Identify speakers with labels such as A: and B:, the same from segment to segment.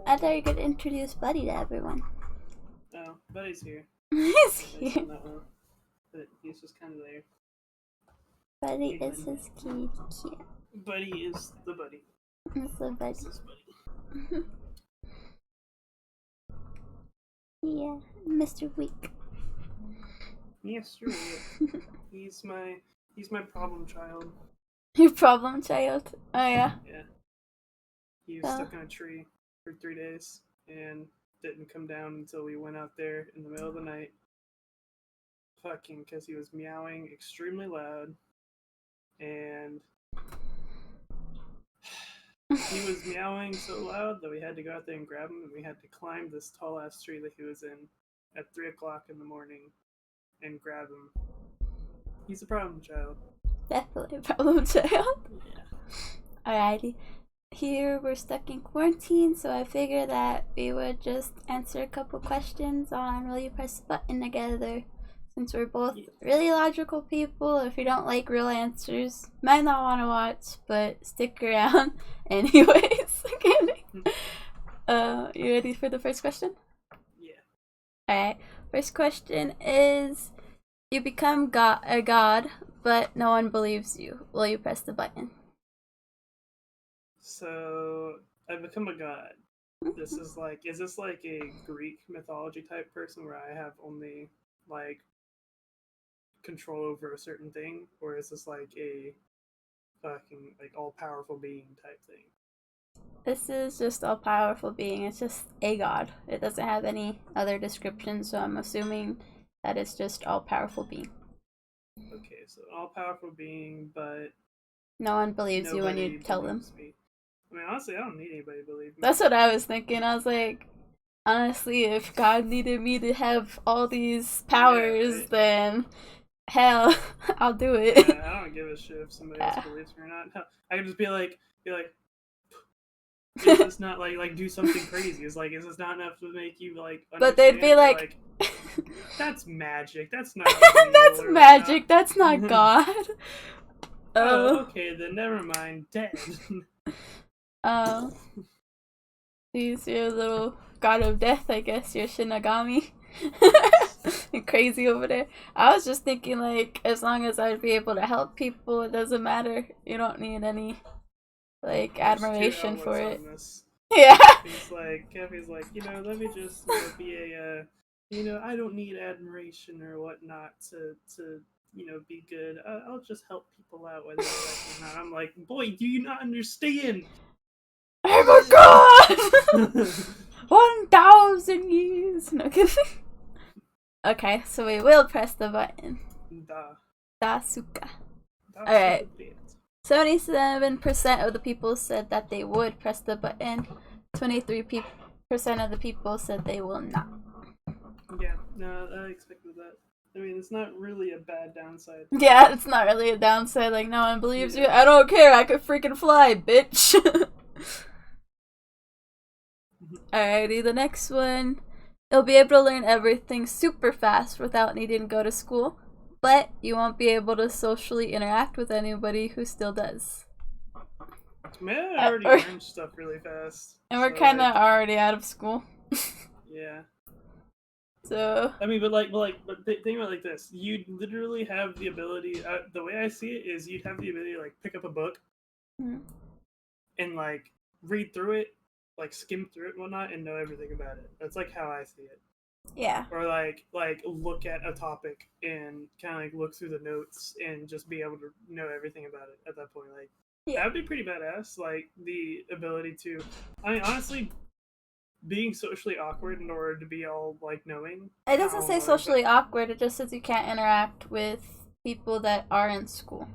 A: I thought you could introduce Buddy to everyone.
B: Oh, Buddy's here.
A: He's here.
B: But he's just kind of there.
A: Buddy is his kitty cat.
B: Buddy is the buddy.
A: It's the buddy.
B: It's his buddy.
A: Yeah, Mr. Weak.
B: Yes, you're right. He's my problem child.
A: Your problem child? Oh yeah.
B: Yeah. He was stuck in a tree for 3 days and didn't come down until we went out there in the middle of the night. Fucking because he was meowing extremely loud. And he was meowing so loud that we had to go out there and grab him, and we had to climb this tall ass tree that he was in at 3 o'clock in the morning and grab him. He's a problem child.
A: Definitely a problem child.
B: Yeah.
A: Alrighty. Here we're stuck in quarantine, so I figured that we would just answer a couple questions on will you press the button together. Since we're both really logical people, if you don't like real answers, might not want to watch, but stick around anyways. You ready for the first question?
B: Yeah.
A: Alright, first question is, you become a god, but no one believes you. Will you press the button?
B: So, I become a god. Is this like a Greek mythology type person where I have only, like, control over a certain thing? Or is this like a fucking, like, all-powerful being type thing?
A: This is just all-powerful being. It's just a god. It doesn't have any other description, so I'm assuming that it's just all-powerful being.
B: Okay, so all-powerful being, but
A: no one believes you when you tell them.
B: Me. I mean, honestly, I don't need anybody to believe me.
A: That's what I was thinking. I was like, honestly, if God needed me to have all these powers, then hell, I'll do it.
B: Yeah, I don't give a shit if somebody else believes me or not. Hell, I can just be like, is this not like do something crazy? Is this not enough to make you like?
A: But they'd be like,
B: that's magic. That's not.
A: That's magic. That's not God.
B: Oh, okay, then never mind. Dead.
A: He's your little god of death, I guess. Your Shinigami. You're crazy over there. I was just thinking, like, as long as I'd be able to help people, it doesn't matter. You don't need any, like, admiration for it. Yeah.
B: Kathy's like, let me just be a, I don't need admiration or whatnot to be good. I'll just help people out whether they like it or not. I'm like, boy, do you not understand?
A: I'm a god! 1,000 years! No kidding. Okay, so we will press the button. Dasuka. Alright. 77% of the people said that they would press the button. 23% of the people said they will not.
B: Yeah, no, I expected that. I mean, it's not really a bad downside.
A: Yeah, it's not really a downside. Like, no one believes you. I don't care. I could freaking fly, bitch. Alrighty, the next one. You'll be able to learn everything super fast without needing to go to school, but you won't be able to socially interact with anybody who still does.
B: Man, I already learned stuff really fast.
A: And we're kind of already out of school.
B: Yeah.
A: So.
B: I mean, but think about it like this: you'd literally have the ability. The way I see it is, you'd have the ability to like pick up a book and like read through it, like skim through it and whatnot, and know everything about it. That's like how I see it.
A: Yeah.
B: Or like look at a topic and kind of like look through the notes and just be able to know everything about it at that point. Like that would be pretty badass. Like the ability to, I mean, honestly, being socially awkward in order to be all like knowing.
A: It doesn't say socially awkward. It just says you can't interact with people that are in school.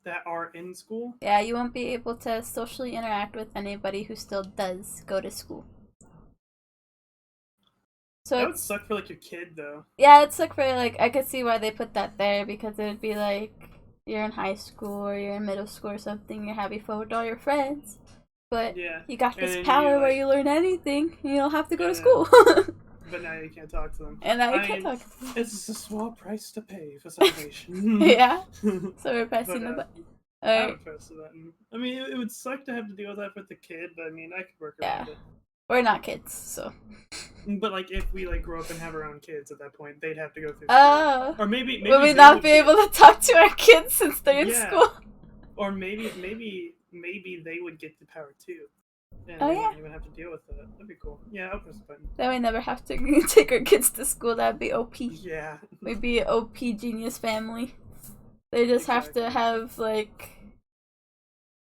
B: That are in school?
A: Yeah, you won't be able to socially interact with anybody who still does go to school. So
B: that would suck for like your kid though.
A: Yeah, it'd suck for like, I could see why they put that there, because it'd be like you're in high school or you're in middle school or something, you're having fun with all your friends, but you got this power where you learn anything and you don't have to go to school.
B: But now you can't talk to them.
A: And now you can't talk to them.
B: It's a small price to pay for salvation.
A: Yeah. So we're pressing the button.
B: I would press the button. I mean, it would suck to have to deal with that with the kid, but I mean, I could work around it.
A: We're not kids, so.
B: But like, if we like grow up and have our own kids at that point, they'd have to go through school. Or maybe
A: will we not be able to talk to our kids since they're in school?
B: Or maybe they would get the power too. And
A: we
B: wouldn't even have to deal with that. That'd be cool. Yeah, I'll press the button.
A: Then we never have to take our kids to school. That'd be OP.
B: Yeah.
A: We'd be an OP genius family. They just have to have, like,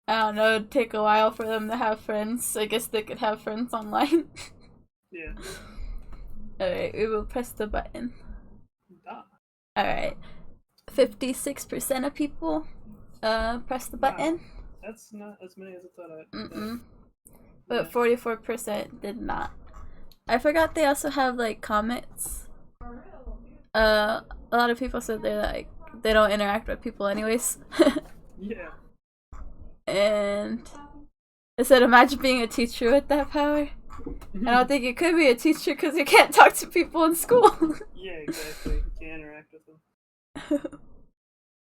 A: I don't know, it'd take a while for them to have friends. I guess they could have friends online.
B: Yeah.
A: Alright, we will press the button.
B: Da.
A: Alright. 56% of people press the button.
B: Wow. That's not as many as I thought
A: I'd. But 44% did not. I forgot they also have, like, comments. A lot of people said they're, like, they don't interact with people anyways.
B: Yeah.
A: And I said, imagine being a teacher with that power. I don't think you could be a teacher because you can't talk to people in school.
B: Yeah, exactly. You can't interact with them.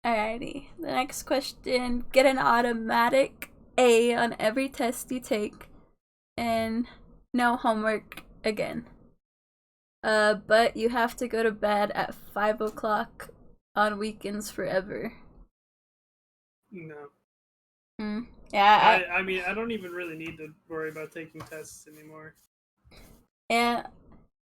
A: Alrighty. The next question. Get an automatic A on every test you take. And no homework again. But you have to go to bed at 5 o'clock on weekends forever.
B: No.
A: Yeah.
B: I mean, I don't even really need to worry about taking tests anymore.
A: Yeah.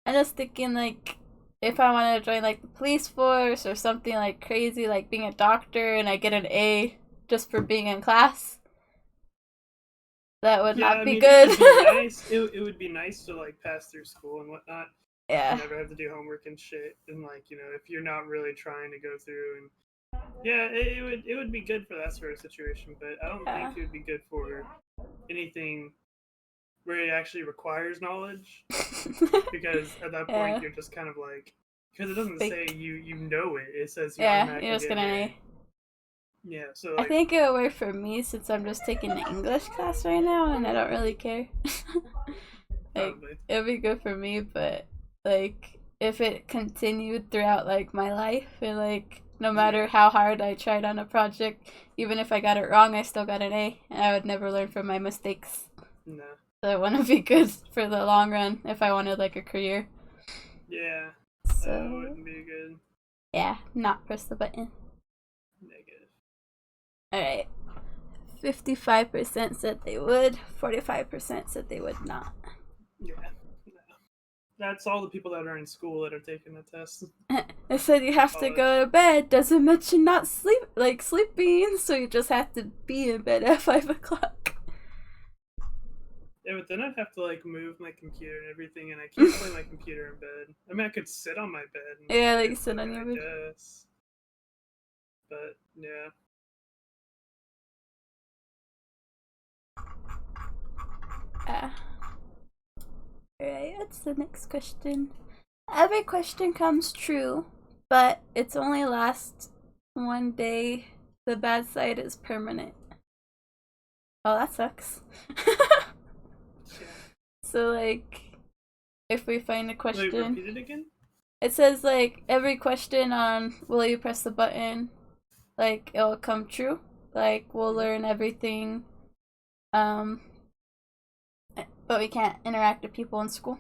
A: I'm just thinking, like, if I want to join, like, the police force or something, like, crazy, like being a doctor, and I get an A just for being in class, that would not be good.
B: It would be nice. It would be nice to, like, pass through school and whatnot.
A: Yeah.
B: And never have to do homework and shit. And, like, you know, if you're not really trying to go through and... Yeah, it would be good for that sort of situation, but I don't think it would be good for anything where it actually requires knowledge. Because at that point, you're just kind of like... Because it doesn't say you know it. It says you
A: you're just gonna A.
B: Yeah, so like,
A: I think it would work for me since I'm just taking an English class right now and I don't really care. Like, it would be good for me, but like if it continued throughout like my life and like no matter how hard I tried on a project, even if I got it wrong, I still got an A and I would never learn from my mistakes.
B: No.
A: So it wouldn't be good for the long run if I wanted like a career.
B: Yeah.
A: So
B: that wouldn't be good.
A: Yeah, not press the button.
B: Negative.
A: Alright. 55% said they would, 45% said they would not.
B: Yeah. No. That's all the people that are in school that are taking the test.
A: It said you have to go to bed. Doesn't mention not sleeping, so you just have to be in bed at 5 o'clock.
B: Yeah, but then I'd have to like move my computer and everything, and I can't play my computer in bed. I mean, I could sit on my bed. And
A: yeah, like sit on your bed.
B: Guess. But yeah.
A: Alright, that's the next question. Every question comes true, but it's only lasts one day. The bad side is permanent. Oh, that sucks. So, like, if we find a question...
B: Wait, repeat it again?
A: It says, like, every question on will you press the button, like, it'll come true. Like, we'll learn everything, but we can't interact with people in school.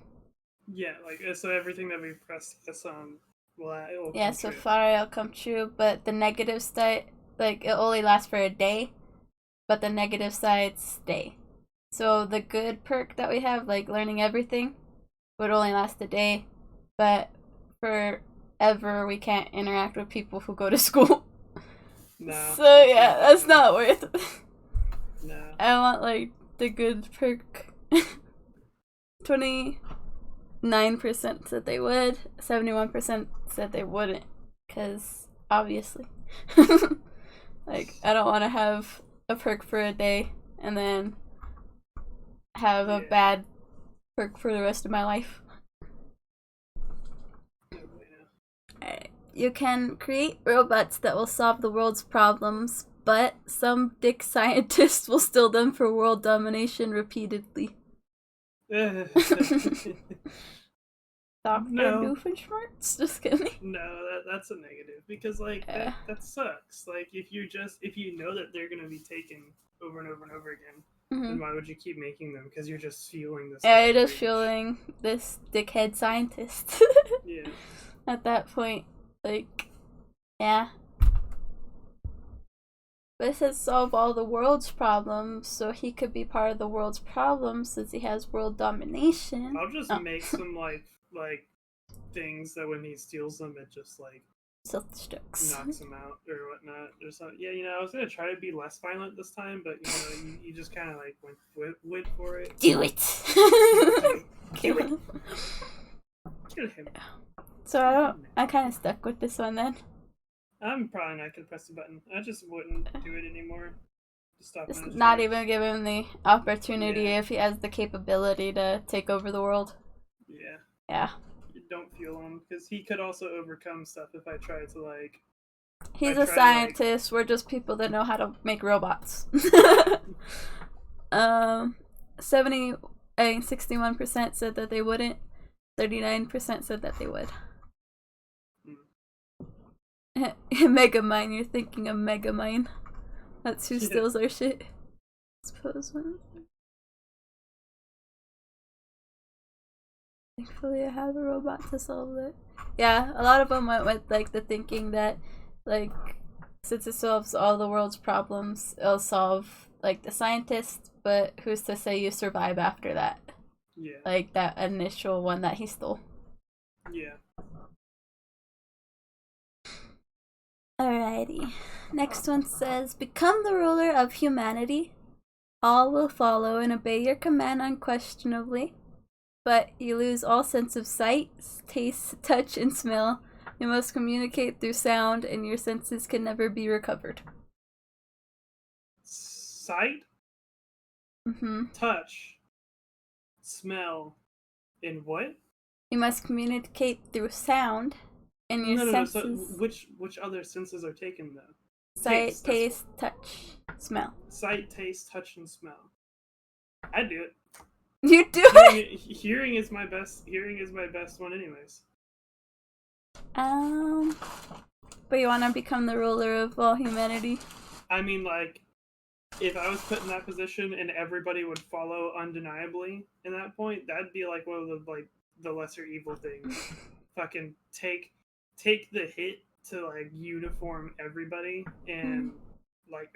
B: Yeah, like, so everything that we press this on, it'll
A: come so true. Far it'll come true, but the negative side, like, it only lasts for a day, but the negative sides stay. So the good perk that we have, like learning everything, would only last a day, but forever we can't interact with people who go to school.
B: No.
A: So yeah, that's not worth it.
B: No.
A: I want like the good perk. 29% said they would, 71% said they wouldn't, because obviously. Like, I don't want to have a perk for a day and then have a bad perk for the rest of my life. Alright. You can create robots that will solve the world's problems, but some dick scientists will steal them for world domination repeatedly. Dr. Doofenshmirtz? Just kidding.
B: No, that's a negative because like that sucks. Like if you know that they're gonna be taken over and over and over again, then why would you keep making them? Because you're just fueling this.
A: Yeah, you're just fueling this dickhead scientist.
B: Yeah.
A: At that point, like, yeah. But it says solve all the world's problems, so he could be part of the world's problems since he has world domination.
B: I'll just make some like things that when he steals them, it just like knocks him out or whatnot or something. Yeah, I was gonna try to be less violent this time, but you just kind of like went for it.
A: Do it.
B: Kill him. Kill him.
A: So I kind of stuck with this one then.
B: I'm probably not gonna press the button. I just wouldn't do it anymore.
A: Just not even give him the opportunity if he has the capability to take over the world.
B: Yeah.
A: Yeah.
B: Don't fuel him because he could also overcome stuff if I try to like.
A: He's a scientist. We're just people that know how to make robots. 61% said that they wouldn't. 39% said that they would. Megamind, you're thinking of Megamind. That's who steals our shit. Suppose one. Thankfully, I have a robot to solve it. Yeah, a lot of them went with like the thinking that, like, since it solves all the world's problems, it'll solve like the scientist. But who's to say you survive after that?
B: Yeah.
A: Like that initial one that he stole.
B: Yeah.
A: Alrighty. Next one says, become the ruler of humanity. All will follow and obey your command unquestionably. But you lose all sense of sight, taste, touch, and smell. You must communicate through sound, and your senses can never be recovered.
B: Sight? Touch? Smell? And what?
A: You must communicate through sound, and your senses...
B: So which other senses are taken, though?
A: Sight, taste, touch, smell.
B: Sight, taste, touch, and smell. I do it.
A: You do it?
B: Hearing is my best. Hearing is my best one, anyways.
A: But you want to become the ruler of all humanity?
B: I mean, like, if I was put in that position and everybody would follow undeniably in that point, that'd be like one of the lesser evil things. Fucking take the hit to like uniform everybody and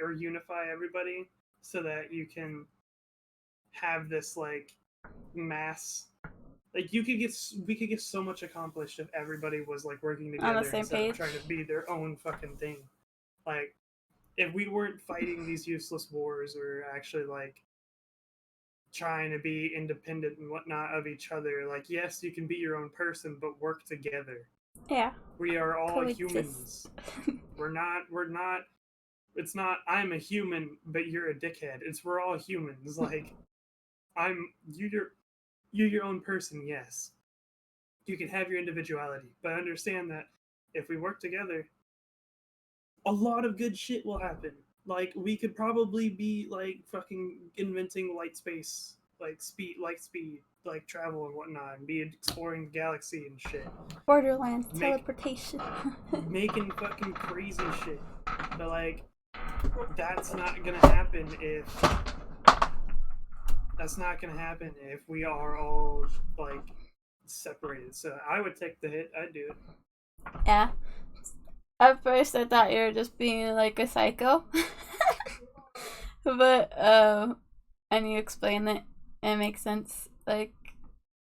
B: or unify everybody so that you can have this like mass, like we could get so much accomplished if everybody was like working together
A: on the same page,
B: trying to be their own fucking thing. Like if we weren't fighting these useless wars or actually like trying to be independent and whatnot of each other, like yes, you can be your own person, but work together.
A: Yeah.
B: We are all humans. We're not it's not I'm a human but you're a dickhead. It's we're all humans. Like you're your own person, yes. You can have your individuality, but understand that if we work together, a lot of good shit will happen. Like we could probably be like fucking inventing light speed, like travel and whatnot, and be exploring the galaxy and shit.
A: Borderlands, teleportation.
B: Making fucking crazy shit. But like, that's not gonna happen if we are all like separated. So I would take the hit. I'd do it.
A: Yeah. At first I thought you were just being like a psycho. But and you explain it. It makes sense. Like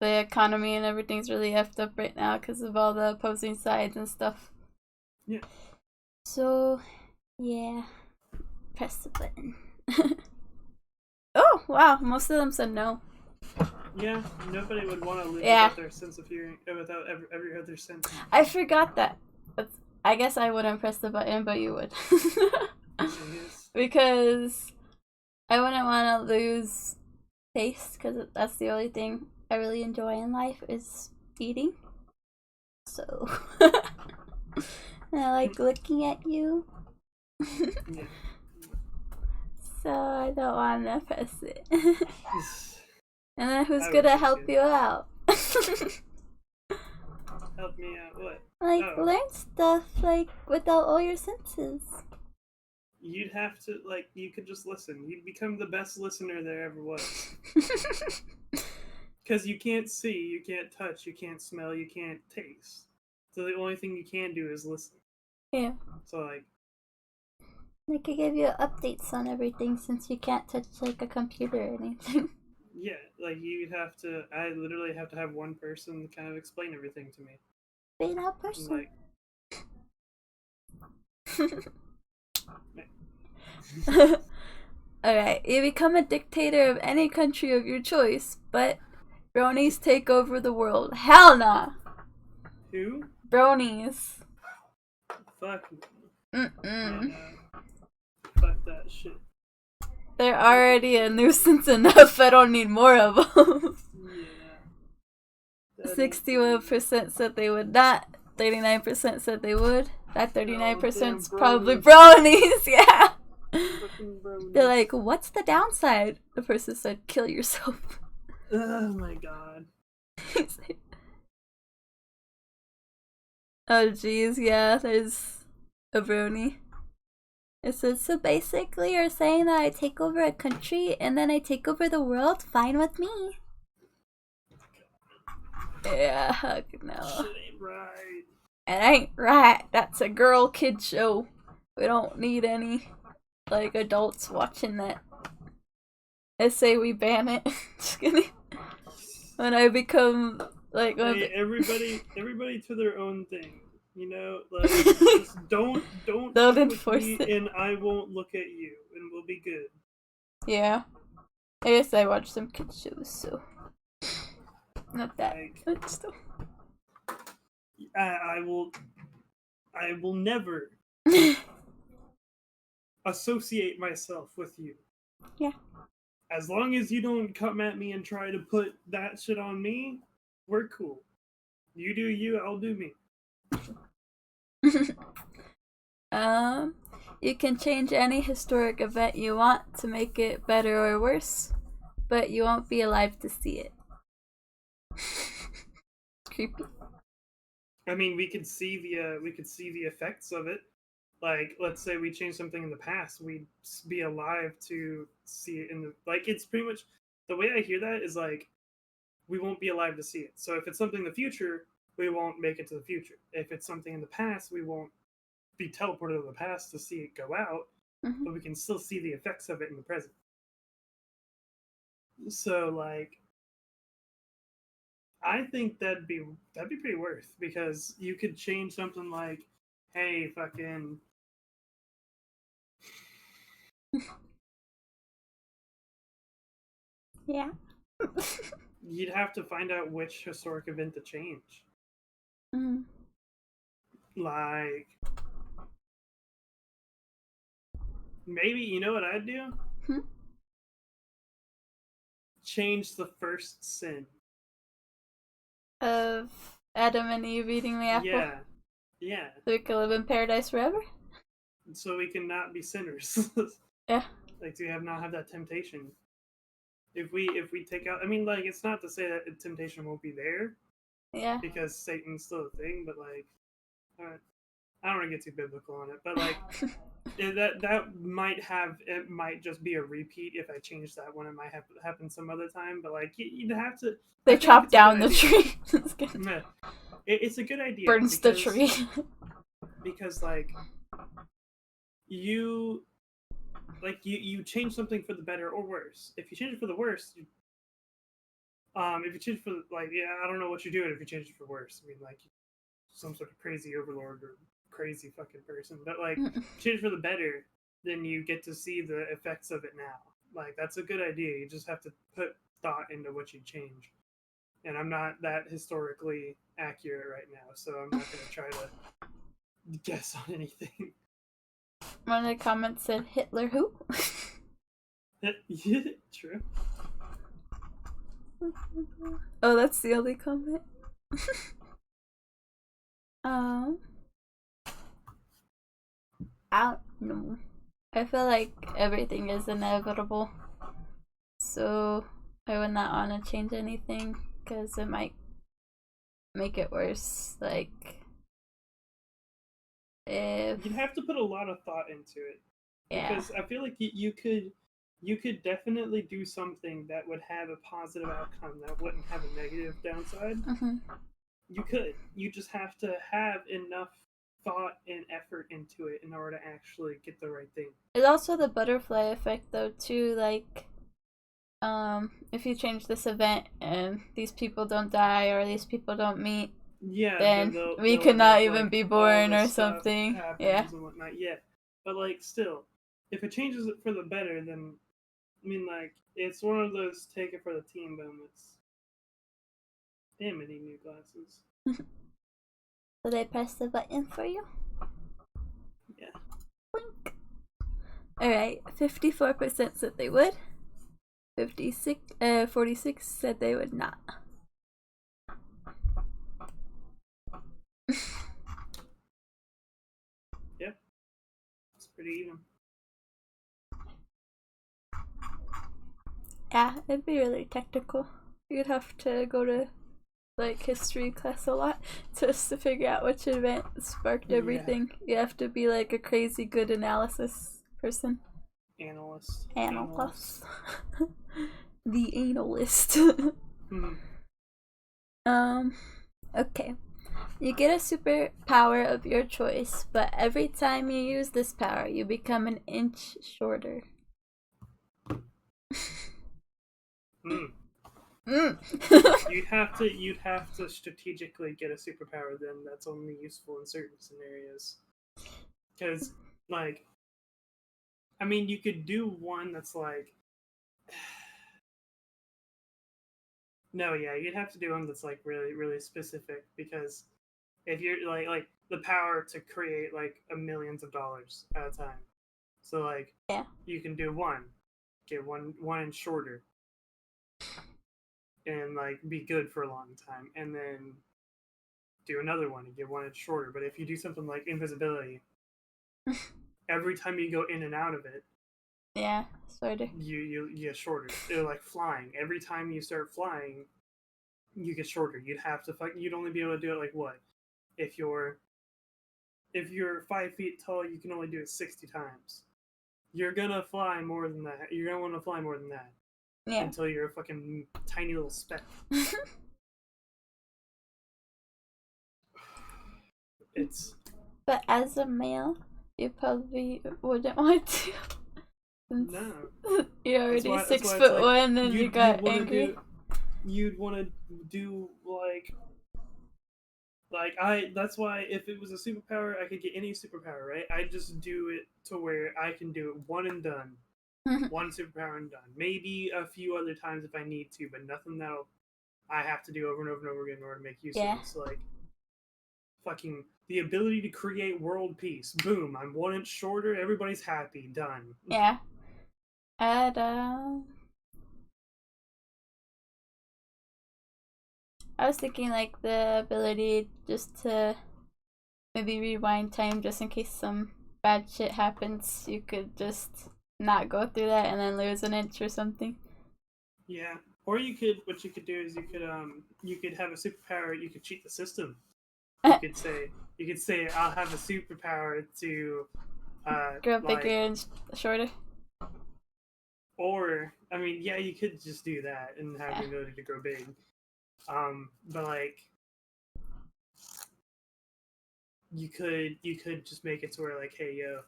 A: the economy and everything's really effed up right now because of all the opposing sides and stuff.
B: Yeah.
A: So yeah. Press the button. Oh wow, most of them said no.
B: Yeah, nobody would want to live without their sense of hearing, without every other sense.
A: I forgot that. I guess I wouldn't press the button, but you would. Because I wouldn't want to lose taste, because that's the only thing I really enjoy in life is eating. So I like looking at you.
B: Yeah.
A: So I don't want to press it. And then who's gonna help you out?
B: Help me out. What?
A: Like, learn stuff, like, without all your senses.
B: You'd have to, like, you could just listen. You'd become the best listener there ever was. Because you can't see, you can't touch, you can't smell, you can't taste. So the only thing you can do is listen.
A: Yeah.
B: So, like...
A: They could give you updates on everything since you can't touch, like, a computer or anything.
B: Yeah, like, you'd have to... I literally have to have one person kind of explain everything to me.
A: Be that person.
B: Like...
A: Alright, you become a dictator of any country of your choice, but bronies take over the world. Hell nah!
B: Who?
A: Bronies.
B: Fuck.
A: Mm-mm.
B: Yeah, fuck that shit.
A: They're already a nuisance enough, I don't need more of them.
B: Yeah.
A: 61% said they would not, 39% said they would. That 39%'s probably bronies, yeah! They're like, what's the downside? The person said, kill yourself.
B: Oh my god.
A: Oh jeez, yeah, there's a brony. It says, so basically you're saying that I take over a country and then I take over the world? Fine with me. Yeah, heck no.
B: Shit ain't right.
A: It ain't right. That's a girl kid show. We don't need any, like, adults watching that. I say we ban it. Just kidding. When I become, like...
B: Hey, everybody to their own thing. You know, like, just don't
A: enforce
B: me
A: it.
B: And I won't look at you, and we'll be good.
A: Yeah. I guess I watch some kid shows, so... Not that.
B: Like,
A: Still.
B: I will never associate myself with you.
A: Yeah.
B: As long as you don't come at me and try to put that shit on me, we're cool. You do you, I'll do me.
A: You can change any historic event you want to make it better or worse, but you won't be alive to see it. Creepy.
B: I mean, we could see the effects of it. Like, let's say we change something in the past, we'd be alive to see it in the... Like, it's pretty much... The way I hear that is, like, we won't be alive to see it. So if it's something in the future, we won't make it to the future. If it's something in the past, we won't be teleported to the past to see it go out, but we can still see the effects of it in the present. So, like... I think that'd be pretty worth, because you could change something like, hey, fucking...
A: Yeah.
B: You'd have to find out which historic event to change. Like... Maybe, you know what I'd do? Change the first sin.
A: Of Adam and Eve eating the apple?
B: Yeah. Yeah.
A: So we can live in paradise forever?
B: So we can not be sinners.
A: Yeah.
B: Like, to not have that temptation. If we take out... I mean, like, it's not to say that temptation won't be there.
A: Yeah.
B: Because Satan's still a thing, but, like... I don't want to get too biblical on it, but, like... that might just be a repeat if I change that one. It might happen some other time, but, like, you'd have to...
A: They chop down the tree.
B: It's a good idea.
A: Burns the tree.
B: Because, like, you change something for the better or worse. If you change it for the worse, if you change it for, like, I don't know what you're doing if you change it for worse. I mean, like, some sort of crazy overlord or crazy fucking person. But, like, change it for the better, then you get to see the effects of it now. Like, that's a good idea. You just have to put thought into what you change. And I'm not that historically accurate right now, so I'm not going to try to guess on anything.
A: One of the comments said, Hitler who?
B: True.
A: Oh, that's the only comment? I don't know. I feel like everything is inevitable. So I would not want to change anything, because it might make it worse. Like, if
B: you'd have to put a lot of thought into it.
A: Yeah.
B: Because I feel like you could definitely do something that would have a positive outcome that wouldn't have a negative downside.
A: Mm-hmm.
B: You could. You just have to have enough thought and effort into it in order to actually get the right thing.
A: There's also the butterfly effect, though, too. Like, if you change this event and these people don't die or these people don't meet,
B: yeah,
A: then we could not even be born or something. Yeah.
B: And whatnot. Yeah, but like still, if it changes it for the better, then I mean, like it's one of those take it for the team moments. Damn, I need new glasses.
A: So they press the button for you?
B: Yeah.
A: Blink. Alright, 54% said they would. 46 said they would not.
B: Yep. It's pretty even.
A: Yeah, it'd be really technical. You'd have to go to like history class a lot just to figure out which event sparked everything. Yeah. You have to be like a crazy good analysis person.
B: Analyst.
A: The analyst. Okay. You get a superpower of your choice, but every time you use this power, you become an inch shorter.
B: You'd have to strategically get a superpower then that's only useful in certain scenarios. Because, like, I mean, you could do one that's like, no, yeah, you'd have to do one that's like really, really specific. Because if you're like the power to create like millions of dollars at a time, so like,
A: yeah,
B: you can do one, get one inch shorter. And like be good for a long time, and then do another one and get 1 inch shorter. But if you do something like invisibility, every time you go in and out of it,
A: yeah, shorter.
B: You get shorter. They're like flying. Every time you start flying, you get shorter. You'd only be able to do it like what? If you're 5 feet tall, you can only do it 60 times. You're gonna fly more than that. You're gonna want to fly more than that.
A: Yeah.
B: Until you're a fucking tiny little speck.
A: But as a male, you probably wouldn't want to.
B: No.
A: You're already 6'1" and you got angry.
B: You'd want to do like that's why if it was a superpower, I could get any superpower, right? I'd just do it to where I can do it one and done. One superpower and done. Maybe a few other times if I need to, but nothing that'll I have to do over and over and over again in order to make use of it. So like fucking the ability to create world peace. Boom, I'm 1 inch shorter, everybody's happy, done.
A: Yeah. And I was thinking like the ability just to maybe rewind time just in case some bad shit happens. You could just not go through that and then lose an inch or something.
B: Yeah. Or what you could do is you could have a superpower, you could cheat the system. You could say I'll have a superpower to
A: grow bigger and shorter.
B: Or I mean, yeah, you could just do that and have the ability to grow big. But like you could just make it to where like, hey yo,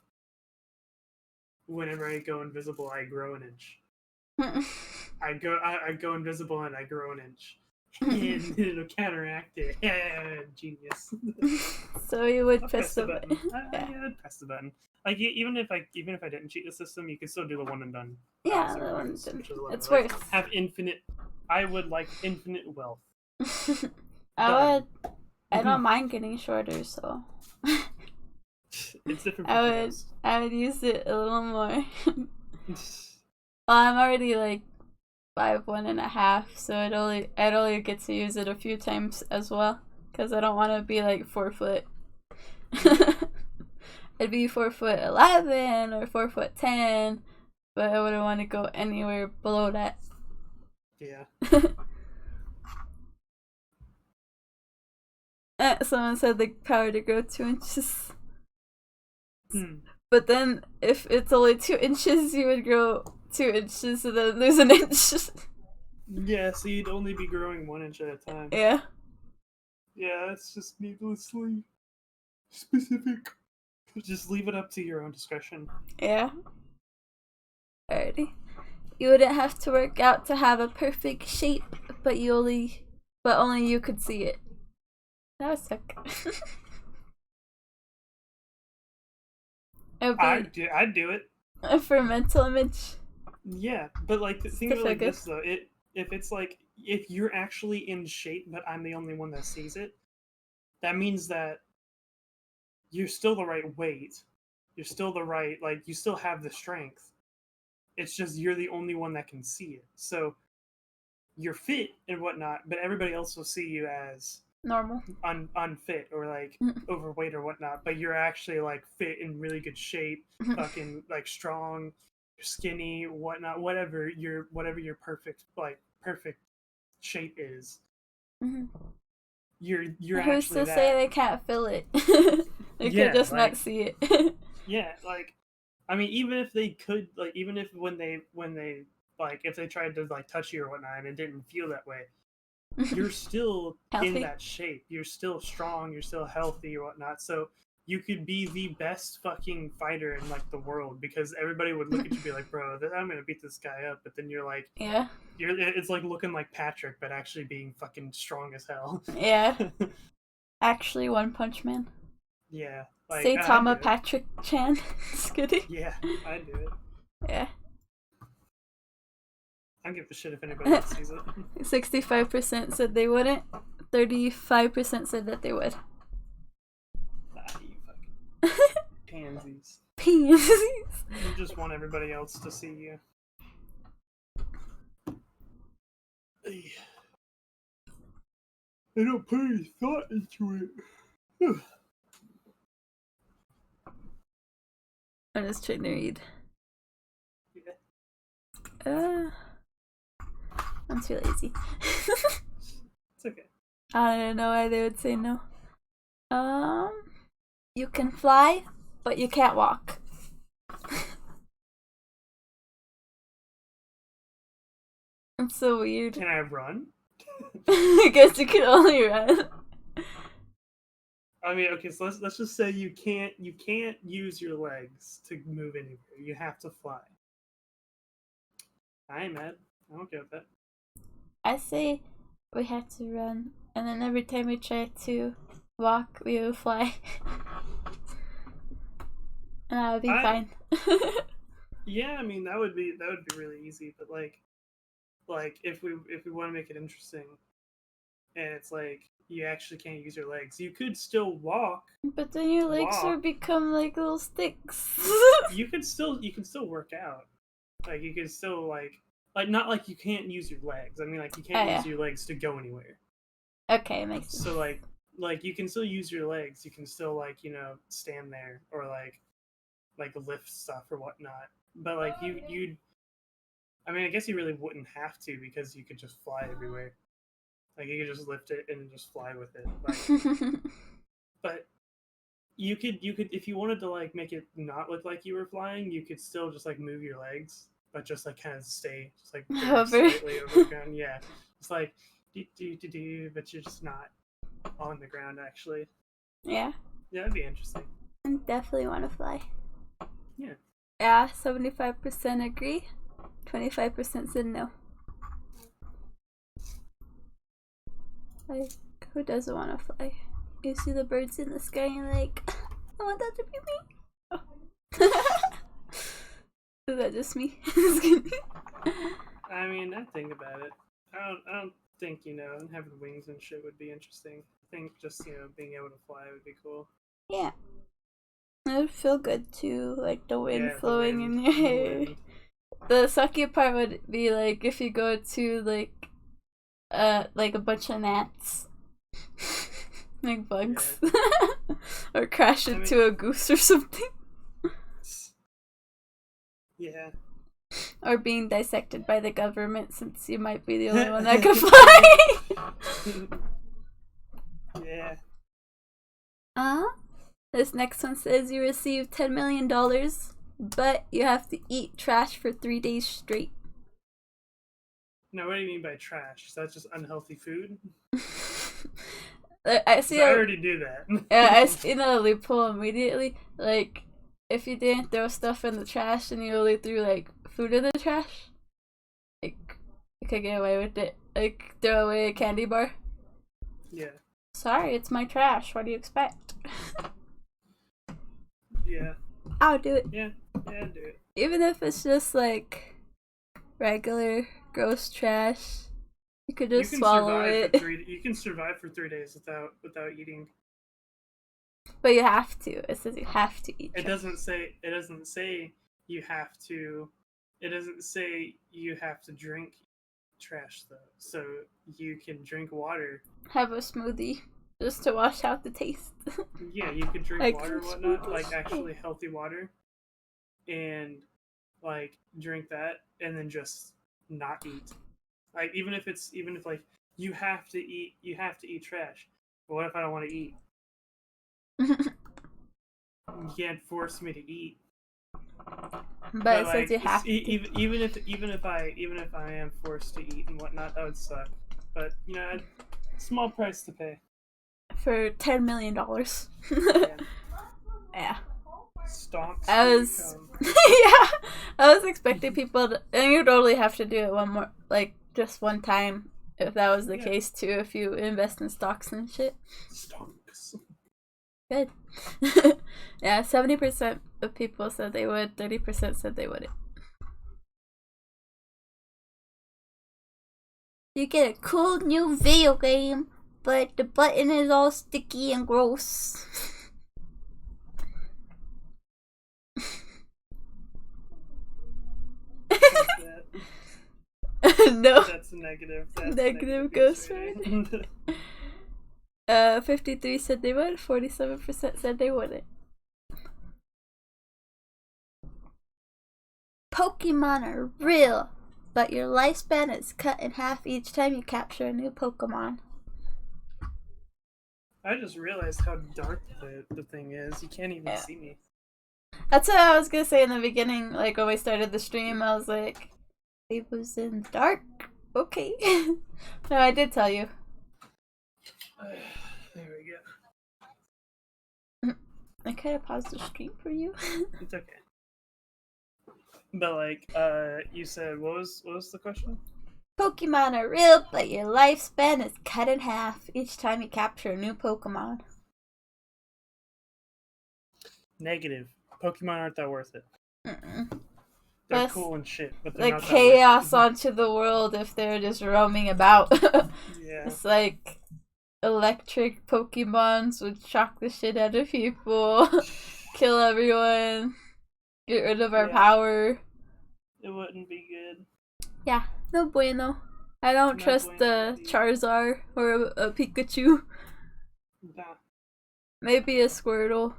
B: whenever I go invisible, I grow an inch. I go invisible and I grow an inch. And it'll counteract it. Yeah, genius.
A: So you would press the button.
B: I'd press the button. Like even if I didn't cheat the system, you could still do the one and done.
A: Yeah, the one and done. It's worth.
B: Have infinite. I would like infinite wealth.
A: I don't mind getting shorter, so.
B: It's different.
A: I would use it a little more. Well, I'm already like 5'1.5", so I'd only get to use it a few times as well, because I don't want to be like 4 foot. I'd be 4'11" or 4'10", but I wouldn't want to go anywhere below that.
B: Yeah.
A: someone said the power to grow 2 inches.
B: Hmm.
A: But then if it's only 2 inches, you would grow 2 inches and then lose an inch.
B: Yeah, so you'd only be growing 1 inch at a time.
A: Yeah.
B: Yeah, that's just needlessly specific. Just leave it up to your own discretion.
A: Yeah. Alrighty. You wouldn't have to work out to have a perfect shape, but only you could see it. That would suck.
B: I'd do it.
A: For a mental image.
B: Yeah, but like think of it like this though. If you're actually in shape, but I'm the only one that sees it, that means that you're still the right weight. You're still the right, like, you still have the strength. It's just you're the only one that can see it. So you're fit and whatnot, but everybody else will see you as
A: normal,
B: unfit or like overweight or whatnot. But you're actually like fit in really good shape, fucking like strong, skinny, whatnot, whatever your perfect shape is.
A: Mm-hmm.
B: You're
A: Who's
B: actually
A: to
B: that.
A: say they can't feel it? They could just not see it.
B: Yeah, like, I mean, even if they could, like, even if when they like, if they tried to like touch you or whatnot and it didn't feel that way, you're still in that shape. You're still strong. You're still healthy or whatnot. So you could be the best fucking fighter in like the world because everybody would look at you and be like, bro, I'm gonna beat this guy up. But then you're like,
A: yeah,
B: it's like looking like Patrick, but actually being fucking strong as hell.
A: Yeah. Actually, One Punch Man.
B: Yeah. Like,
A: Saitama Patrick Chan. Just kidding.
B: Yeah, I'd do it.
A: Yeah.
B: I don't give a shit if anybody else sees it.
A: 65% said they wouldn't. 35% said that they would.
B: You fucking pansies.
A: Pansies.
B: You just want everybody else to see you. I don't put any thought into it.
A: I'm just trying to read.
B: Yeah.
A: I'm too lazy.
B: It's okay.
A: I don't know why they would say no. You can fly, but you can't walk. It's so weird.
B: Can I run?
A: I guess you can only run.
B: I mean, okay, so let's just say you can't use your legs to move anywhere. You have to fly. I ain't mad. I don't care about that.
A: I say we have to run, and then every time we try to walk, we will fly. And that would be fine.
B: Yeah, I mean that would be really easy, but like if we want to make it interesting, and it's like you actually can't use your legs, you could still walk.
A: But then your legs would become like little sticks.
B: you can still work out. Like you can still like not like you can't use your legs. I mean like you can't use your legs to go anywhere.
A: Okay, it makes sense.
B: So like you can still use your legs. You can still like, you know, stand there or like lift stuff or whatnot. But like you'd I mean I guess you really wouldn't have to because you could just fly everywhere. Like you could just lift it and just fly with it. Like, but you could if you wanted to like make it not look like you were flying, you could still just like move your legs, but just like kind of stay just like slightly over the ground. Yeah, it's like do, but you're just not on the ground actually.
A: Yeah.
B: Yeah, that'd be interesting.
A: I definitely want to fly.
B: Yeah.
A: Yeah, 75% agree. 25% said no. Like, who doesn't want to fly? You see the birds in the sky and you're like, I want that to be me. Is that just me?
B: I mean, I think about it. I don't think, you know, having wings and shit would be interesting. I think just, you know, being able to fly would be cool.
A: Yeah. It would feel good too, like the wind flowing in your hair. The sucky part would be like if you go to like a bunch of gnats. Like bugs. Yeah. Or crash into a goose or something.
B: Yeah.
A: Or being dissected by the government since you might be the only one that can fly.
B: Yeah.
A: This next one says you receive $10 million, but you have to eat trash for 3 days straight.
B: Now, what do you mean by trash? Is that just unhealthy food?
A: I
B: already do that.
A: Yeah, I see the loophole immediately. Like, if you didn't throw stuff in the trash and you only threw, like, food in the trash, like, you could get away with it. Like, throw away a candy bar.
B: Yeah.
A: Sorry, it's my trash. What do you expect?
B: Yeah.
A: I'll do it.
B: Yeah, I'll do it.
A: Even if it's just, like, regular gross trash, you could just swallow it.
B: You can survive for 3 days without eating.
A: But you have to. It says you have to eat.
B: It doesn't say you have to. It doesn't say you have to drink trash though. So you can drink water.
A: Have a smoothie just to wash out the taste.
B: Yeah, you could drink like water and whatnot, like actually healthy water, and like drink that, and then just not eat. Like even if like you have to eat trash. But what if I don't want to eat? You can't force me to eat.
A: But it says you have to.
B: Even if I am forced to eat and whatnot, that would suck. But you know, small price to pay
A: for $10 million. Yeah.
B: Stomps.
A: I was expecting people to, and you'd only have to do it just one time if that was the case too, if you invest in stocks and shit.
B: Stocks.
A: Good. Yeah, 70% of people said they would, 30% said they wouldn't. You get a cool new video game, but the button is all sticky and gross. No.
B: That's negative.
A: Negative ghost rider. 53 said they would, 47% said they wouldn't. Pokemon are real, but your lifespan is cut in half each time you capture a new Pokemon.
B: I just realized how dark the thing is. You can't even see me.
A: That's what I was gonna say in the beginning, like when we started the stream, I was like, it was in the dark? Okay. No, I did tell you.
B: There we go.
A: I could have paused the stream for you.
B: It's okay. But like, you said, what was the question?
A: Pokemon are real, but your lifespan is cut in half each time you capture a new Pokemon.
B: Negative. Pokemon aren't that worth it.
A: Mm-mm.
B: They're cool and shit, but they're
A: like
B: not that
A: chaos onto the world if they're just roaming about.
B: Yeah.
A: It's like electric Pokemons would shock the shit out of people, kill everyone, get rid of our power.
B: It wouldn't be good.
A: Yeah, no bueno. I don't trust the Charizard or a Pikachu.
B: Nah.
A: Maybe a Squirtle.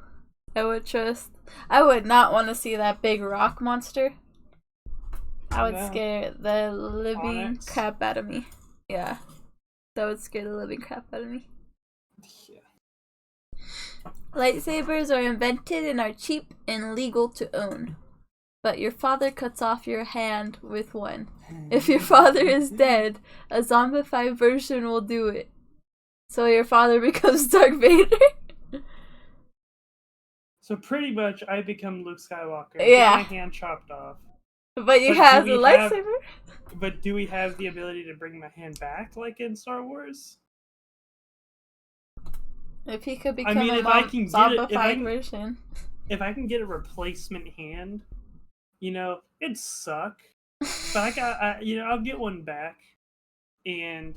A: I would trust. I would not want to see that big rock monster. I would scare the living crap out of me. Yeah. That would scare the living crap out of me. Yeah. Lightsabers are invented and are cheap and legal to own. But your father cuts off your hand with one. If your father is dead, a zombified version will do it. So your father becomes Darth Vader.
B: So pretty much I become Luke Skywalker.
A: Yeah.
B: Get my hand chopped off.
A: But you have the lightsaber?
B: But do we have the ability to bring my hand back like in Star Wars?
A: If he could become a zombified version.
B: If I can get a replacement hand, you know, it'd suck. But I'll get one back. And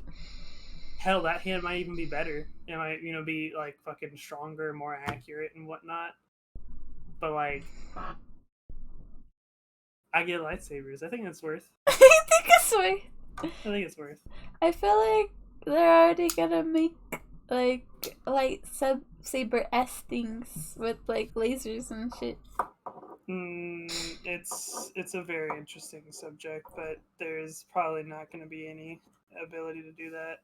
B: hell, that hand might even be better. It might, be like fucking stronger, more accurate and whatnot. But like, I get lightsabers. I think that's worth.
A: You think it's worth?
B: I think it's worth.
A: I feel like they're already gonna make like lightsaber-esque things with like lasers and shit.
B: It's a very interesting subject, but there's probably not going to be any ability to do that.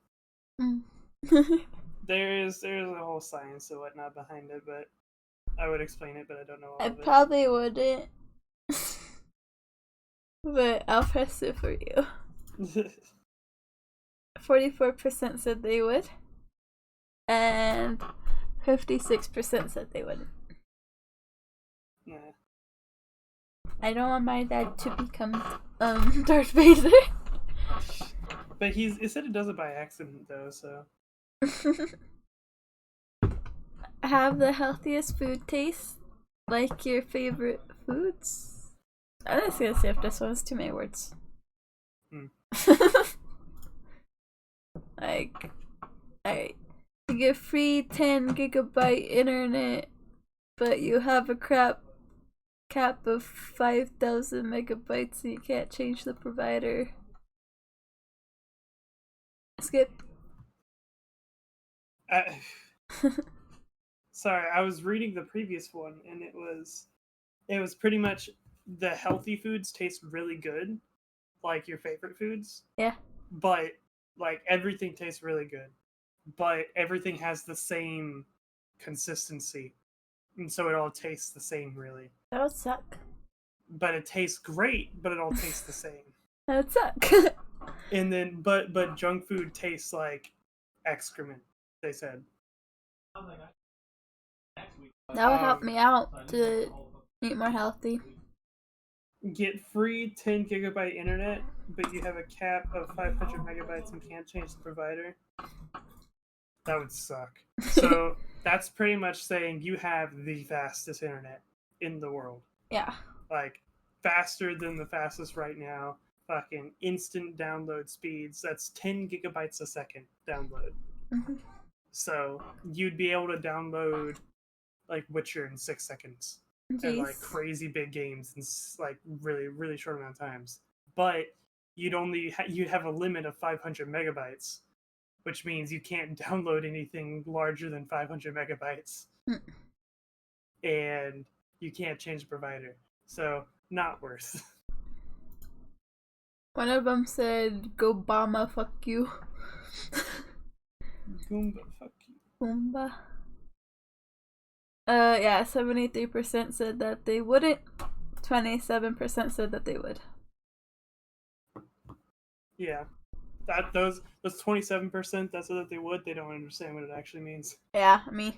B: there's a whole science and whatnot behind it, but I would explain it, but I don't know all
A: I
B: of it.
A: probably wouldn't. But I'll press it for you. 44% said they would. And 56% said they wouldn't.
B: Nah.
A: I don't want my dad to become Darth Vader.
B: But it said it does it by accident though, so.
A: Have the healthiest food taste like your favorite foods? I'm just gonna say if this one's too many words. Like, alright. You get free 10 gigabyte internet, but you have a cap of 5,000 megabytes and you can't change the provider. Skip.
B: Sorry, I was reading the previous one and it was pretty much the healthy foods taste really good, like your favorite foods.
A: Yeah.
B: But like everything tastes really good, but everything has the same consistency, and so it all tastes the same really.
A: That would suck.
B: But it tastes great, but it all tastes the same.
A: That would suck.
B: And then but junk food tastes like excrement, they said.
A: That would help me out to eat more healthy.
B: Get free 10 gigabyte internet, but you have a cap of 500 megabytes and can't change the provider. That would suck. So that's pretty much saying you have the fastest internet in the world.
A: Yeah.
B: Like, faster than the fastest right now. Fucking instant download speeds. That's 10 gigabytes a second download.
A: Mm-hmm.
B: So you'd be able to download like Witcher in 6 seconds.
A: Jeez.
B: And like crazy big games in like really, really short amount of times. But you'd have a limit of 500 megabytes, which means you can't download anything larger than 500 megabytes. And you can't change the provider. So, not worth.
A: One of them said, "Go Bama, fuck you."
B: Goomba, fuck you.
A: Goomba. Yeah, 73% said that they wouldn't. 27% said that they would.
B: Yeah. Those 27% that said that they would, they don't understand what it actually means.
A: Yeah, me.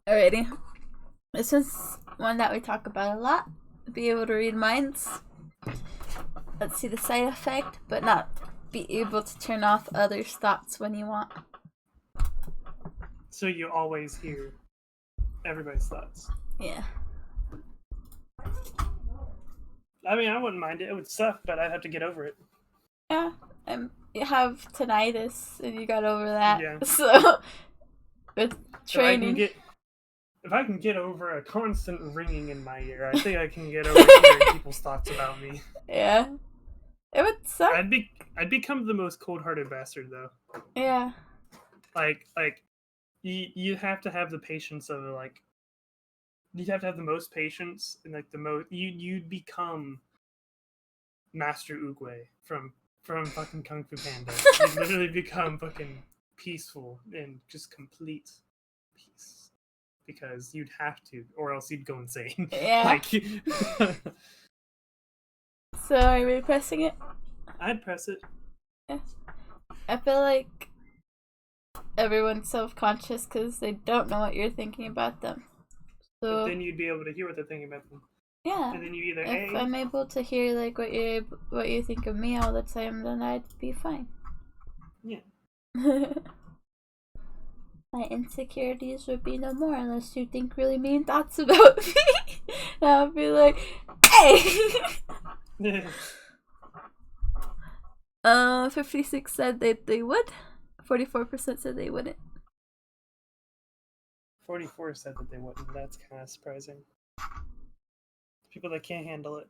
A: Alrighty. This is one that we talk about a lot. Be able to read minds. Let's see the side effect, but not be able to turn off others' thoughts when you want.
B: So you always hear everybody's thoughts.
A: Yeah.
B: I mean, I wouldn't mind it. It would suck, but I'd have to get over it.
A: Yeah. You have tinnitus, and you got over that.
B: Yeah.
A: So, with training.
B: If I can get over a constant ringing in my ear, I think I can get over hearing people's thoughts about me.
A: Yeah. It would suck.
B: I'd become the most cold-hearted bastard, though.
A: Yeah.
B: Like you have to have the patience of like. You'd have to have the most patience and like the most. You'd become Master Oogway from fucking Kung Fu Panda. You'd literally become fucking peaceful and just complete peace. Because you'd have to, or else you'd go insane.
A: Yeah.
B: Like,
A: so, are you pressing it?
B: I'd press it.
A: Yeah. I feel like everyone's self-conscious because they don't know what you're thinking about them. So
B: but then you'd be able to hear what they're thinking about them.
A: Yeah.
B: And then you either
A: if I'm able to hear like what you think of me all the time, then I'd be fine.
B: Yeah.
A: My insecurities would be no more unless you think really mean thoughts about me. And I'll be like, hey! 56 said they would. 44% said they wouldn't.
B: 44 said that they wouldn't. That's kind of surprising. People that can't handle it.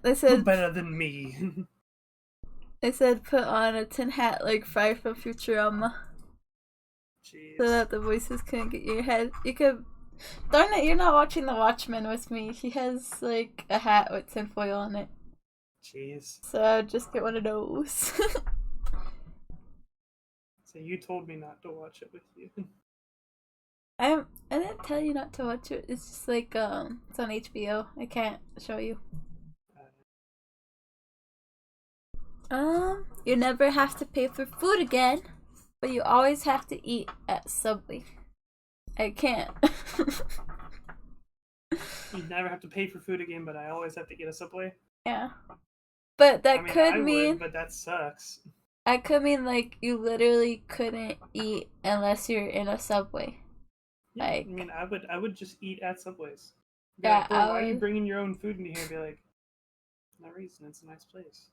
A: They said
B: better than me.
A: They said put on a tin hat like Fry from Futurama.
B: Jeez.
A: So that the voices couldn't get your head. You could. Darn it, you're not watching The Watchmen with me. He has like a hat with tinfoil on it.
B: Jeez.
A: So I'd just get one of those.
B: So you told me not to watch it with you.
A: I didn't tell you not to watch it. It's just like it's on HBO. I can't show you. You never have to pay for food again, but you always have to eat at Subway. I can't.
B: You never have to pay for food again, but I always have to get a Subway.
A: Yeah, but that could
B: I
A: mean.
B: would, but that sucks.
A: That could mean like you literally couldn't eat unless you're in a Subway.
B: Yeah,
A: like,
B: I mean, I would just eat at Subways.
A: Yeah,
B: like, why are you bringing your own food in here? Be like, no reason. It's a nice place.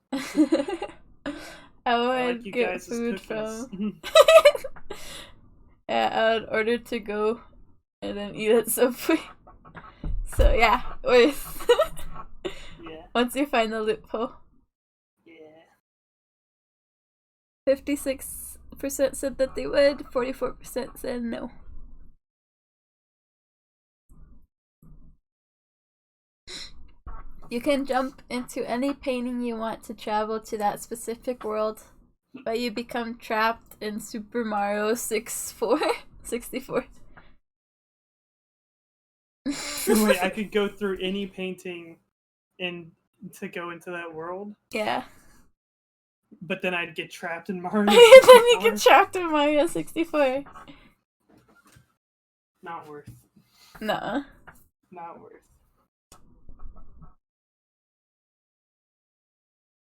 A: I would get food from. Yeah, I would order to go, and then eat at Subway. So yeah, worth.
B: Yeah.
A: Once you find the loophole.
B: Yeah.
A: 56% said that they would. 44% said no. You can jump into any painting you want to travel to that specific world, but you become trapped in Super Mario 64.
B: Wait, I could go through any painting and to go into that world?
A: Yeah.
B: But then I'd get trapped in Mario
A: 64. Then you get trapped in Mario 64.
B: Not worth.
A: Nuh-uh.
B: Not worth.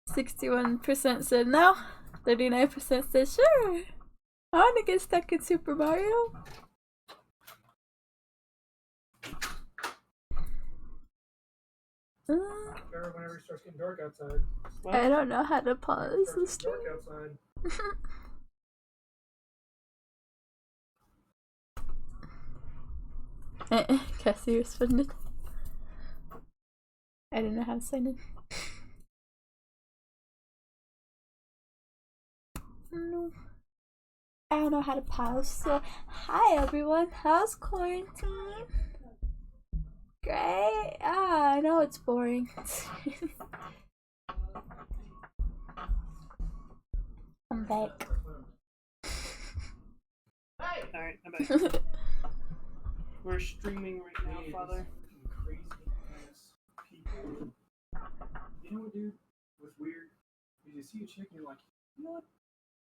A: 61% said no. 39% said sure. I want to get stuck in Super Mario.
C: Whenever it starts getting dark outside.
A: What? I don't know how to pause the stream.
C: Dark outside.
A: Cassie responded. I don't know how to sign in. No. I don't know how to pause. So, hi everyone. How's quarantine? Great. Ah, I know it's boring. I'm back.
B: Alright, I'm back. We're streaming right now, Father.
C: Crazy ass people. You know what, dude? What's weird? You see a chick and you're like, you know what?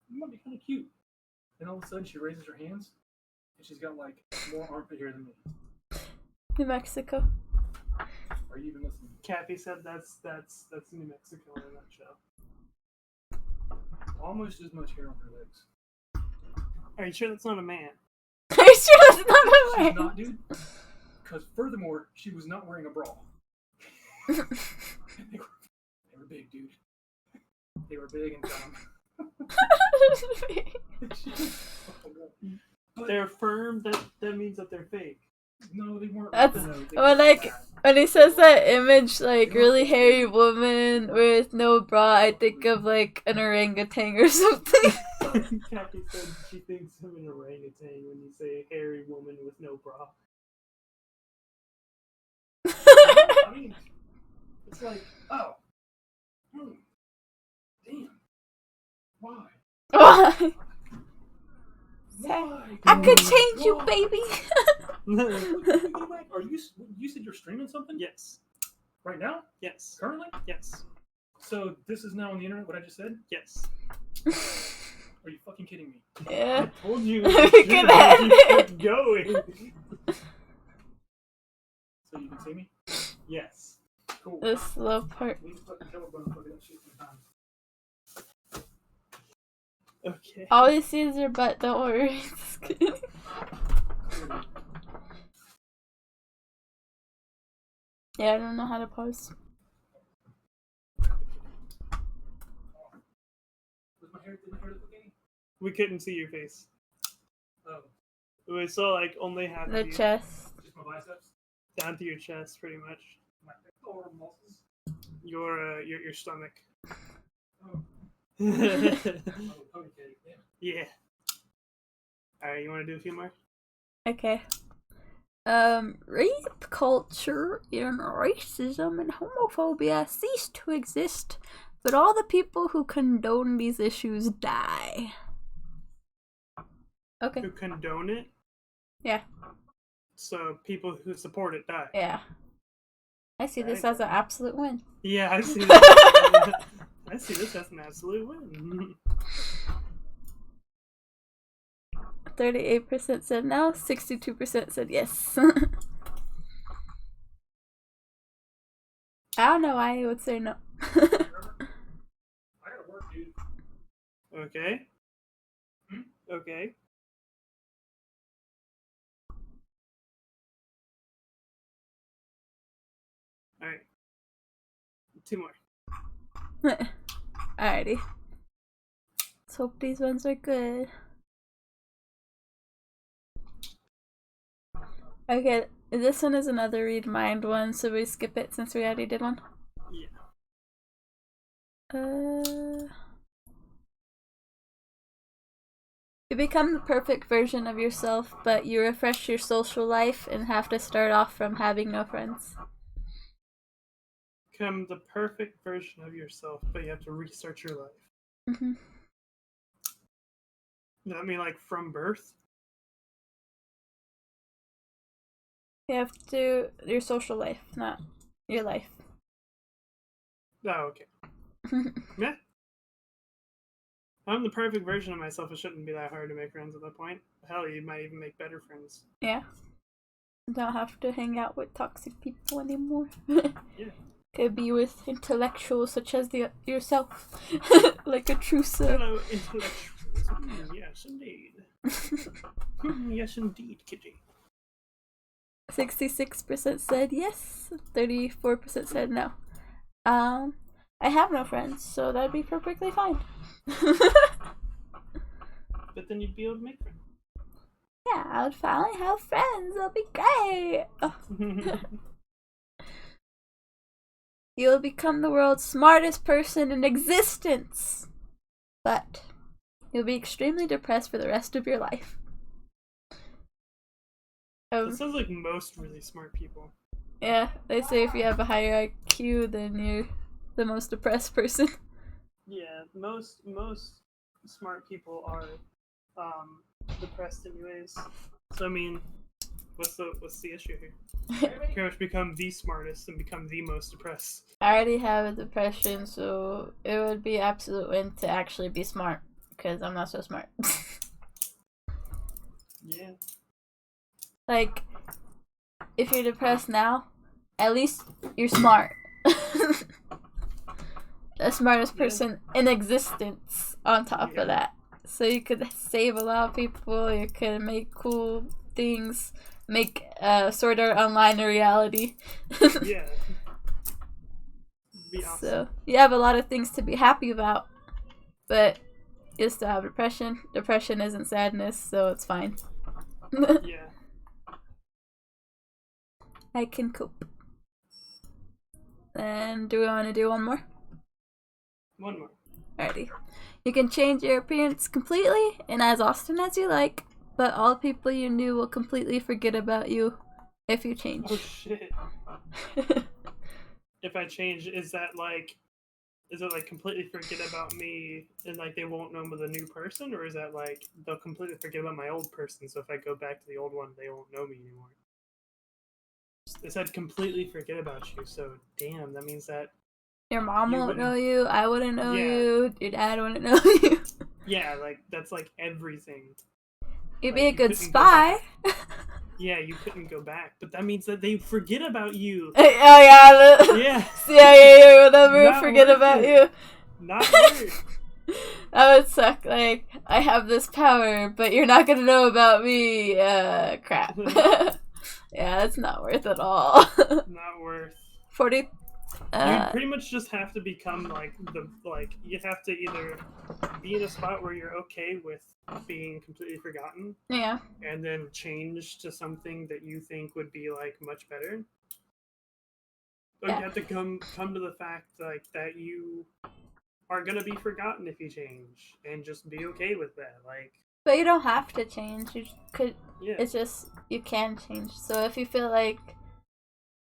C: You might be kind of cute. Then all of a sudden she raises her hands and she's got like more armpit hair than me.
A: New Mexico.
C: Are you even listening?
B: Kathy said that's New Mexico in a nutshell.
C: Almost as much hair on her legs.
B: Are you sure that's not a man?
A: Are you sure that's not a man?
C: She's not, dude. Because furthermore, she was not wearing a bra. they were big, dude. They were big and dumb.
B: They're firm. That means that they're fake.
C: No, they weren't.
A: That's when he says that image, like really hairy woman with no bra, I think of like an orangutan or something.
B: Kathy said she thinks of an orangutan when you say hairy woman with no bra.
C: I mean, it's like, oh, damn, why?
A: Why?
C: Why?
A: I could change you, baby.
C: Are you said you're streaming something?
B: Yes.
C: Right now?
B: Yes.
C: Currently?
B: Yes.
C: So this is now on the internet, what I just said?
B: Yes.
C: Are you fucking kidding me?
A: Yeah.
B: I told you.
A: We can end
B: it. Going.
C: So you can see me?
B: Yes.
C: Cool.
A: The slow part.
C: Leave the fucking camera button plug that shit sometimes.
B: Okay.
A: All you see is your butt, don't worry. Just kidding. Yeah, I don't know how to pause.
C: Did my hair look okay?
B: We couldn't see your face.
C: Oh.
B: We saw like only half
A: The
B: of you.
A: chest.
C: Just my biceps?
B: Down to your chest, pretty much.
C: My pectoral muscles?
B: Your stomach.
C: Oh.
B: Yeah.
C: Oh, okay. Yeah.
B: Alright, you want to do a few more?
A: Okay. Rape culture and racism and homophobia cease to exist, but all the people who condone these issues die. Okay.
B: who condone it.
A: Yeah.
B: So people who support it die.
A: Yeah. I see this as an absolute win.
B: Yeah, I see this. I see this as an absolute win.
A: 38% said no, 62% said yes. I don't know why you would say no.
C: I gotta work, dude.
B: Okay. Okay. Alright. 2 more.
A: Alrighty. Let's hope these ones are good. Okay, this one is another read mind one, so we skip it since we already did one.
B: Yeah.
A: You become the perfect version of yourself, but you refresh your social life and have to start off from having no friends.
B: Become the perfect version of yourself, but you have to restart your life.
A: Mm-hmm.
B: Does that mean like from birth?
A: You have to your social life, not your life.
B: Oh, okay. Yeah. I'm the perfect version of myself. It shouldn't be that hard to make friends at that point. Hell, you might even make better friends.
A: Yeah. Don't have to hang out with toxic people anymore.
B: Yeah.
A: Could be with intellectuals such as yourself. Like a true sir.
B: Hello, intellectuals. Yes, indeed. Yes, indeed, Kitty.
A: 66% said yes, 34% said no. I have no friends, so that'd be perfectly fine.
B: But then you'd be able to make friends.
A: Yeah, I would finally have friends. That'll be great. Oh. You'll become the world's smartest person in existence, but you'll be extremely depressed for the rest of your life.
B: That sounds like most really smart people.
A: Yeah, they say if you have a higher IQ, then you're the most depressed person.
B: Yeah, most smart people are depressed anyways. So I mean, what's the issue here? You pretty much become the smartest and become the most depressed.
A: I already have a depression, so it would be absolute win to actually be smart, because I'm not so smart.
B: Yeah.
A: Like, if you're depressed now, at least you're smart. The smartest person in existence on top of that. So you could save a lot of people, you could make cool things, make Sword Art Online a reality.
B: Yeah. Be awesome.
A: So you have a lot of things to be happy about, but you still have depression. Depression isn't sadness, so it's fine.
B: Yeah.
A: I can cope. And do we want to do one more?
B: One more.
A: Alrighty. You can change your appearance completely and as often as you like, but all people you knew will completely forget about you if you change.
B: Oh shit. If I change, is it like completely forget about me and like they won't know I'm the new person, or is that like they'll completely forget about my old person, so if I go back to the old one they won't know me anymore? It said completely forget about you, so damn, that means that
A: Your mom
B: you
A: won't
B: wouldn't-
A: know you, I wouldn't know
B: Yeah.
A: you, your dad wouldn't know you.
B: yeah, like that's like everything.
A: You'd
B: Like,
A: be a
B: you
A: good
B: couldn't go
A: spy.
B: Yeah, you couldn't go back, but that means that they forget about you.
A: Oh yeah,
B: Yeah.
A: CIA will never
B: Not
A: forget
B: worth
A: about
B: it.
A: you.
B: Not worth.
A: That would suck. Like, I have this power, but you're not gonna know about me. Crap. Yeah, it's not worth it all.
B: Not worth.
A: 40.
B: You pretty much just have to become you have to either be in a spot where you're okay with being completely forgotten,
A: Yeah.
B: and then change to something that you think would be like much better. Or
A: Yeah.
B: you have to come to the fact like that you are gonna be forgotten if you change, and just be okay with that. Like,
A: But you don't have to change. You could.
B: yeah,
A: It's just you can change. So if you feel like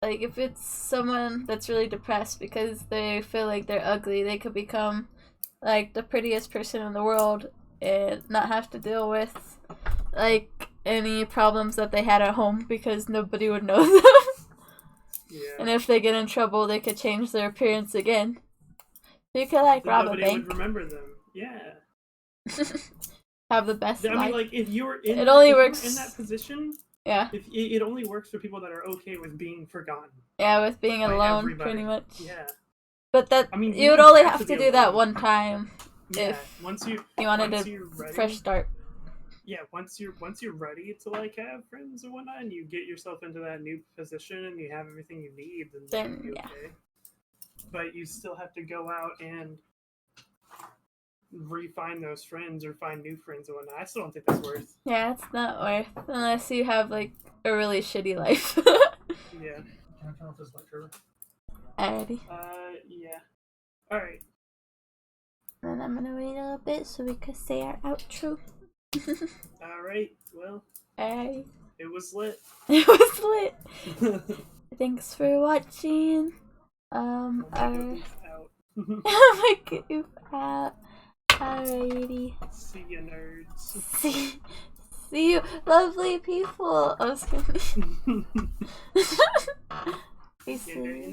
A: if it's someone that's really depressed because they feel like they're ugly, they could become like the prettiest person in the world and not have to deal with like any problems that they had at home because nobody would know them.
B: Yeah.
A: And if they get in trouble, they could change their appearance again. So you could like rob a
B: Nobody
A: bank.
B: would remember them. Yeah.
A: Have the best
B: I
A: life.
B: mean, like if you're in,
A: It only
B: if you're
A: works-
B: in that position.
A: Yeah.
B: If it only works for people that are okay with being forgotten.
A: Yeah, with being
B: by
A: alone,
B: everybody.
A: pretty much.
B: Yeah.
A: But that
B: I mean,
A: you would
B: don't
A: only have
B: be
A: to do that
B: alone.
A: one time
B: Yeah.
A: if
B: Once you
A: wanted
B: once
A: a
B: you're ready,
A: fresh start.
B: yeah, once you're ready to like have friends and whatnot, and you get yourself into that new position and you have everything you need, then you'll be
A: Yeah.
B: okay. But you still have to go out and re-find those friends or find new friends and whatnot. I still don't think that's worth.
A: Yeah, it's not worth unless you have like a really shitty life.
B: Yeah.
C: Can I turn off this light, Trevor?
A: Alrighty.
B: Yeah. All right.
A: Then I'm gonna wait a little bit so we could say our outro.
B: All right. Well,
A: Alright.
B: it was lit.
A: It was lit. Thanks for watching. Our
B: Out.
A: my goof out. Alrighty.
B: See ya, nerds.
A: See you, lovely people. I was kidding.
B: Yeah,
A: Peace.